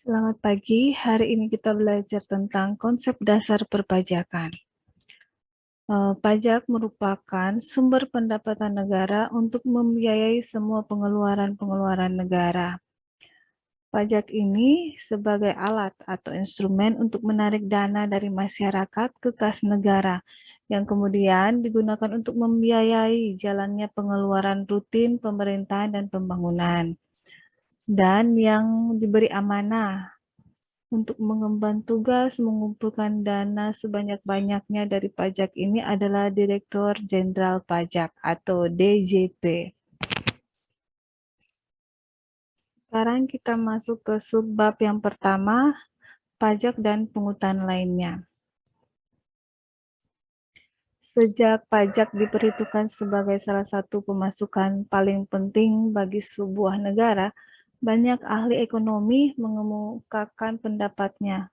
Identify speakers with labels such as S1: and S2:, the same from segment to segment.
S1: Selamat pagi, hari ini kita belajar tentang konsep dasar perpajakan. Pajak merupakan sumber pendapatan negara untuk membiayai semua pengeluaran-pengeluaran negara. Pajak ini sebagai alat atau instrumen untuk menarik dana dari masyarakat ke kas negara, yang kemudian digunakan untuk membiayai jalannya pengeluaran rutin pemerintahan dan pembangunan, dan yang diberi amanah untuk mengemban tugas mengumpulkan dana sebanyak-banyaknya dari pajak ini adalah Direktur Jenderal Pajak atau DJP. Sekarang kita masuk ke subbab yang pertama, pajak dan pungutan lainnya. Sejak pajak diperhitungkan sebagai salah satu pemasukan paling penting bagi sebuah negara, banyak ahli ekonomi mengemukakan pendapatnya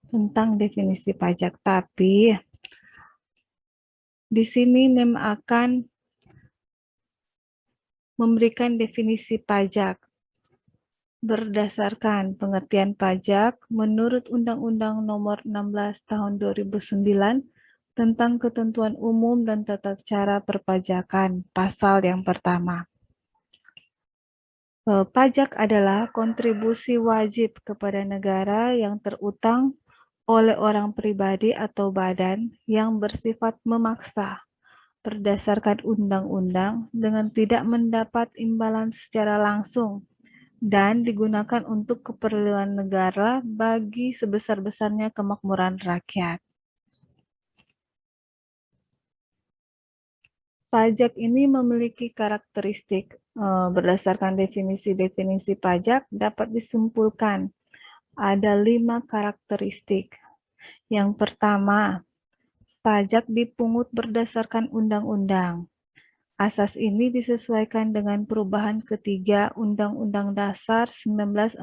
S1: tentang definisi pajak. Tapi di sini Mem akan memberikan definisi pajak berdasarkan pengertian pajak menurut Undang-Undang Nomor 16 Tahun 2009 tentang Ketentuan Umum dan Tata Cara Perpajakan, pasal yang pertama. Pajak adalah kontribusi wajib kepada negara yang terutang oleh orang pribadi atau badan yang bersifat memaksa berdasarkan undang-undang dengan tidak mendapat imbalan secara langsung dan digunakan untuk keperluan negara bagi sebesar-besarnya kemakmuran rakyat. Pajak ini memiliki karakteristik. Berdasarkan definisi-definisi pajak dapat disimpulkan ada 5 karakteristik. Yang pertama, pajak dipungut berdasarkan undang-undang. Asas ini disesuaikan dengan perubahan ketiga Undang-Undang Dasar 1945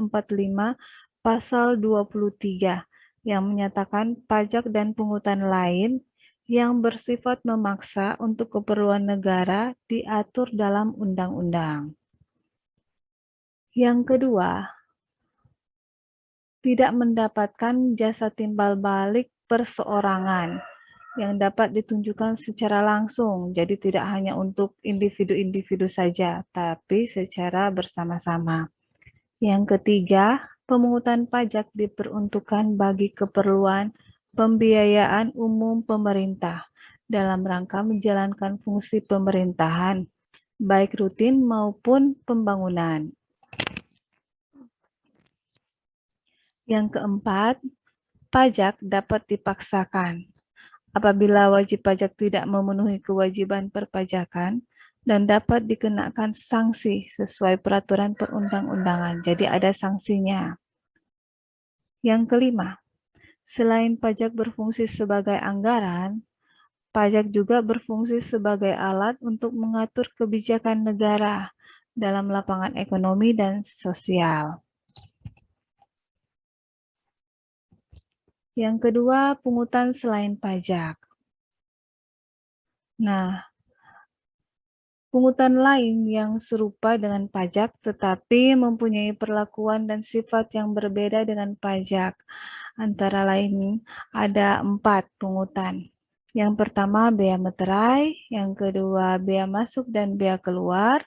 S1: Pasal 23 yang menyatakan pajak dan pungutan lain yang bersifat memaksa untuk keperluan negara diatur dalam undang-undang. Yang kedua, tidak mendapatkan jasa timbal balik perseorangan yang dapat ditunjukkan secara langsung, jadi tidak hanya untuk individu-individu saja, tapi secara bersama-sama. Yang ketiga, pemungutan pajak diperuntukkan bagi keperluan pembiayaan umum pemerintah dalam rangka menjalankan fungsi pemerintahan, baik rutin maupun pembangunan. Yang keempat, pajak dapat dipaksakan. Apabila wajib pajak tidak memenuhi kewajiban perpajakan dan dapat dikenakan sanksi sesuai peraturan perundang-undangan. Jadi ada sanksinya. Yang kelima, selain pajak berfungsi sebagai anggaran, pajak juga berfungsi sebagai alat untuk mengatur kebijakan negara dalam lapangan ekonomi dan sosial. Yang kedua, pungutan selain pajak. Nah, pungutan lain yang serupa dengan pajak tetapi mempunyai perlakuan dan sifat yang berbeda dengan pajak. Antara lain ada 4 pungutan. Yang pertama bea meterai, yang kedua bea masuk dan bea keluar,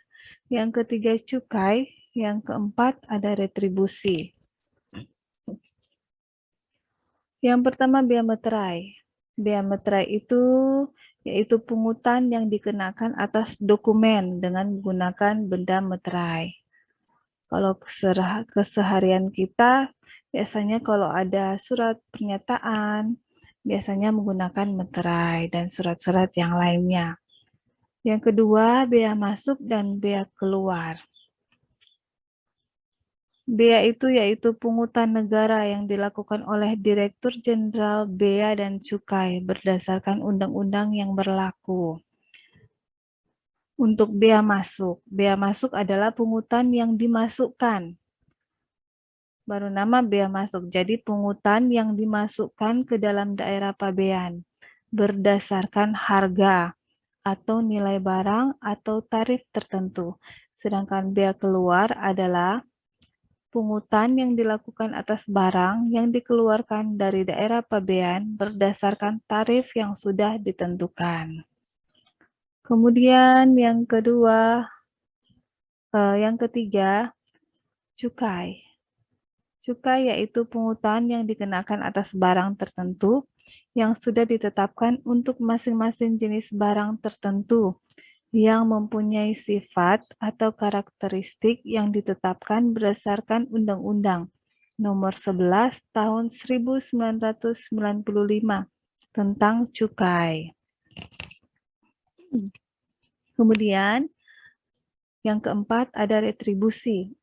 S1: yang ketiga cukai, yang keempat ada retribusi. Yang pertama bea meterai. Bea meterai itu yaitu pungutan yang dikenakan atas dokumen dengan menggunakan benda meterai. Kalau keseharian kita, biasanya kalau ada surat pernyataan, biasanya menggunakan meterai dan surat-surat yang lainnya. Yang kedua, bea masuk dan bea keluar. Bea itu yaitu pungutan negara yang dilakukan oleh Direktur Jenderal Bea dan Cukai berdasarkan undang-undang yang berlaku. Untuk bea masuk adalah pungutan yang dimasukkan. Baru nama bea masuk, jadi pungutan yang dimasukkan ke dalam daerah pabean berdasarkan harga atau nilai barang atau tarif tertentu. Sedangkan bea keluar adalah pungutan yang dilakukan atas barang yang dikeluarkan dari daerah pabean berdasarkan tarif yang sudah ditentukan. Kemudian yang ketiga, cukai. Cukai yaitu pungutan yang dikenakan atas barang tertentu yang sudah ditetapkan untuk masing-masing jenis barang tertentu yang mempunyai sifat atau karakteristik yang ditetapkan berdasarkan Undang-Undang Nomor 11 Tahun 1995 tentang cukai. Kemudian yang keempat ada retribusi.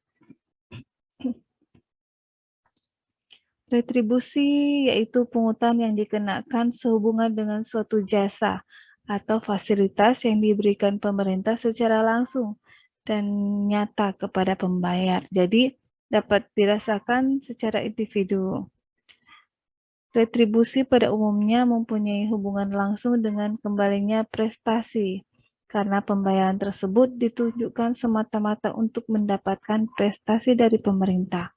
S1: Retribusi yaitu pungutan yang dikenakan sehubungan dengan suatu jasa atau fasilitas yang diberikan pemerintah secara langsung dan nyata kepada pembayar. Jadi dapat dirasakan secara individu. Retribusi pada umumnya mempunyai hubungan langsung dengan kembalinya prestasi, karena pembayaran tersebut ditunjukkan semata-mata untuk mendapatkan prestasi dari pemerintah.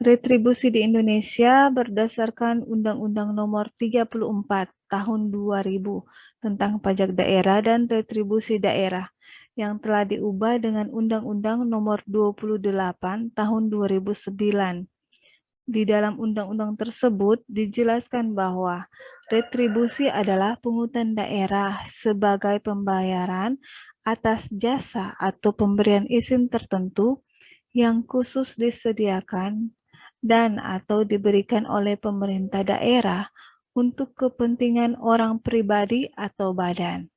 S1: Retribusi di Indonesia berdasarkan Undang-Undang Nomor 34 Tahun 2000 tentang pajak daerah dan retribusi daerah yang telah diubah dengan Undang-Undang Nomor 28 Tahun 2009. Di dalam undang-undang tersebut dijelaskan bahwa retribusi adalah pungutan daerah sebagai pembayaran atas jasa atau pemberian izin tertentu yang khusus disediakan dan atau diberikan oleh pemerintah daerah untuk kepentingan orang pribadi atau badan.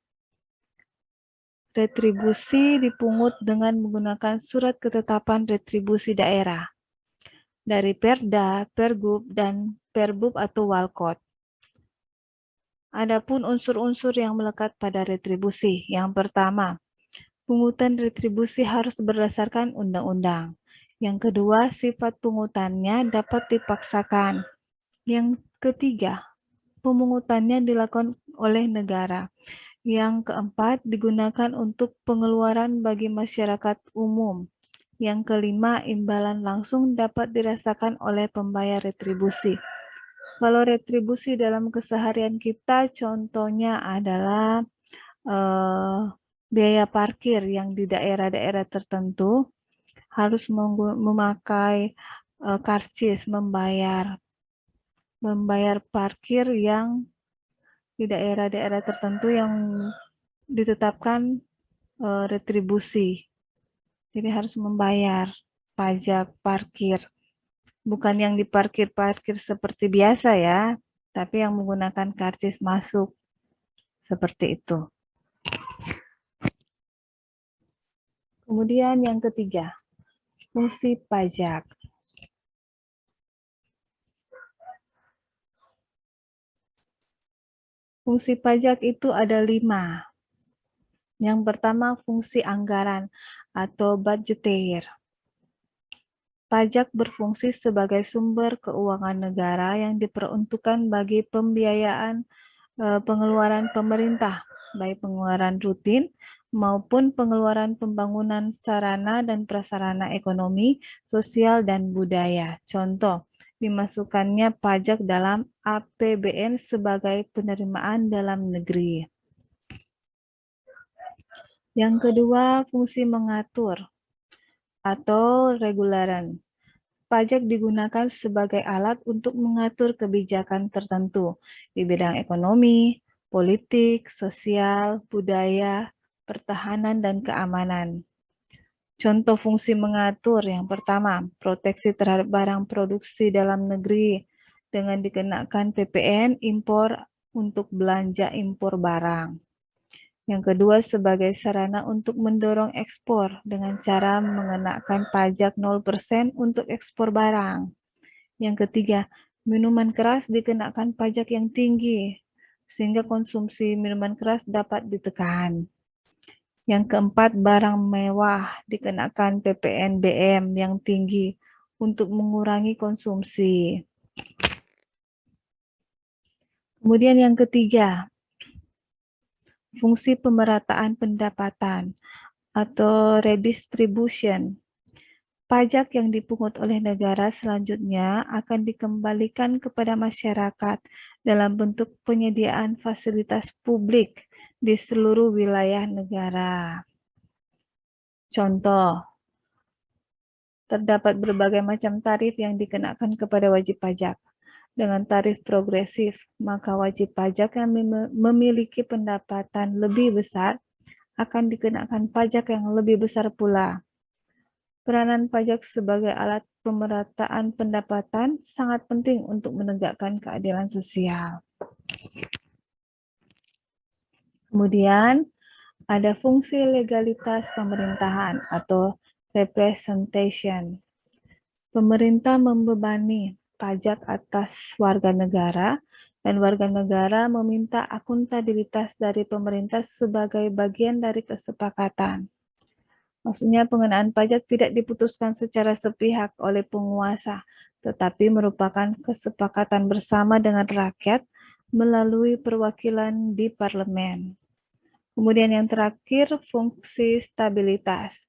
S1: Retribusi dipungut dengan menggunakan surat ketetapan retribusi daerah dari Perda, Pergub, dan Perbub atau Walkot. Adapun unsur-unsur yang melekat pada retribusi. Yang pertama, pungutan retribusi harus berdasarkan undang-undang. Yang kedua, sifat pungutannya dapat dipaksakan. Yang ketiga, pemungutannya dilakukan oleh negara. Yang keempat, digunakan untuk pengeluaran bagi masyarakat umum. Yang kelima, imbalan langsung dapat dirasakan oleh pembayar retribusi. Kalau retribusi dalam keseharian kita, contohnya adalah biaya parkir yang di daerah-daerah tertentu harus memakai karcis membayar parkir yang di daerah-daerah tertentu yang ditetapkan retribusi. Jadi harus membayar pajak parkir. Bukan yang diparkir-parkir seperti biasa ya, tapi yang menggunakan karcis masuk. Seperti itu. Kemudian yang ketiga, fungsi pajak. Fungsi pajak itu ada 5. Yang pertama, fungsi anggaran atau budgeteer. Pajak berfungsi sebagai sumber keuangan negara yang diperuntukkan bagi pembiayaan pengeluaran pemerintah, baik pengeluaran rutin maupun pengeluaran pembangunan sarana dan prasarana ekonomi, sosial, dan budaya. Contoh, dimasukkannya pajak dalam APBN sebagai penerimaan dalam negeri. Yang kedua, fungsi mengatur atau regularan. Pajak digunakan sebagai alat untuk mengatur kebijakan tertentu di bidang ekonomi, politik, sosial, budaya, pertahanan, dan keamanan. Contoh fungsi mengatur yang pertama, proteksi terhadap barang produksi dalam negeri dengan dikenakan PPN impor untuk belanja impor barang. Yang kedua, sebagai sarana untuk mendorong ekspor dengan cara mengenakan pajak 0% untuk ekspor barang. Yang ketiga, minuman keras dikenakan pajak yang tinggi, sehingga konsumsi minuman keras dapat ditekan. Yang keempat, barang mewah dikenakan PPNBM yang tinggi untuk mengurangi konsumsi. Kemudian yang ketiga, fungsi pemerataan pendapatan atau redistribution. Pajak yang dipungut oleh negara selanjutnya akan dikembalikan kepada masyarakat dalam bentuk penyediaan fasilitas publik di seluruh wilayah negara. Contoh, terdapat berbagai macam tarif yang dikenakan kepada wajib pajak. Dengan tarif progresif, maka wajib pajak yang memiliki pendapatan lebih besar akan dikenakan pajak yang lebih besar pula. Peranan pajak sebagai alat pemerataan pendapatan sangat penting untuk menegakkan keadilan sosial. Kemudian, ada fungsi legalitas pemerintahan atau representation. Pemerintah membebani pajak atas warga negara, dan warga negara meminta akuntabilitas dari pemerintah sebagai bagian dari kesepakatan. Maksudnya pengenaan pajak tidak diputuskan secara sepihak oleh penguasa, tetapi merupakan kesepakatan bersama dengan rakyat melalui perwakilan di parlemen. Kemudian yang terakhir, fungsi stabilitas.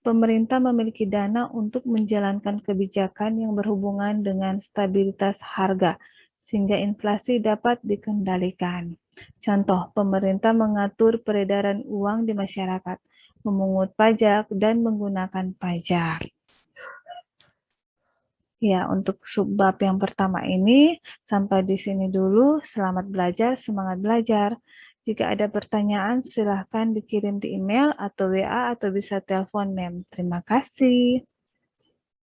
S1: Pemerintah memiliki dana untuk menjalankan kebijakan yang berhubungan dengan stabilitas harga, sehingga inflasi dapat dikendalikan. Contoh, pemerintah mengatur peredaran uang di masyarakat, memungut pajak, dan menggunakan pajak. Ya, untuk subbab yang pertama ini, sampai di sini dulu. Selamat belajar, semangat belajar. Jika ada pertanyaan, silahkan dikirim di email atau WA atau bisa telepon, Mem. Terima kasih.